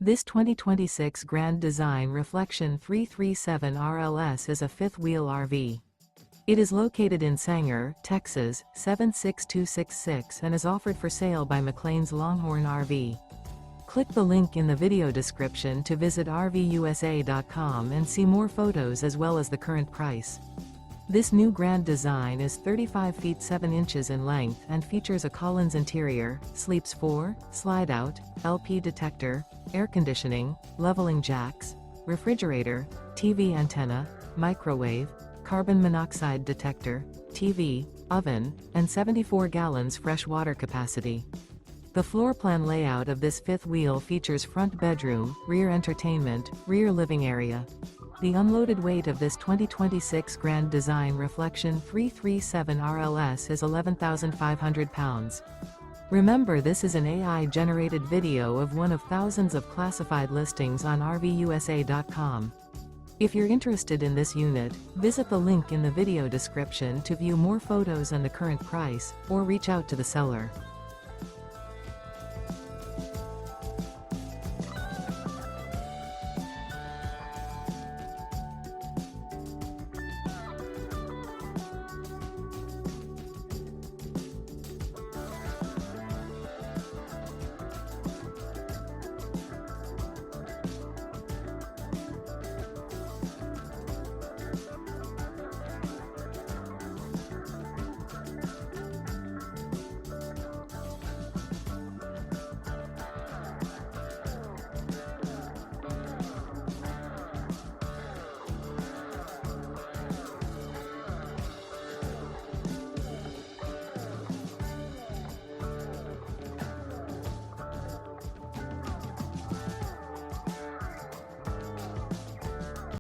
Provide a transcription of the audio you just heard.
This 2026 Grand Design Reflection 337 RLS is a fifth-wheel RV. It is located in Sanger, Texas, 76266 and is offered for sale by McClain's Longhorn RV. Click the link in the video description to visit RVUSA.com and see more photos as well as the current price. This new Grand Design is 35 feet 7 inches in length and features a Collins interior, sleeps 4, slide-out, LP detector, air conditioning, leveling jacks, refrigerator, TV antenna, microwave, carbon monoxide detector, TV, oven, and 74 gallons fresh water capacity. The floor plan layout of this fifth wheel features front bedroom, rear entertainment, rear living area. The unloaded weight of this 2026 Grand Design Reflection 337 RLS is 11,500 pounds. Remember, this is an AI-generated video of one of thousands of classified listings on RVUSA.com. If you're interested in this unit, visit the link in the video description to view more photos and the current price, or reach out to the seller.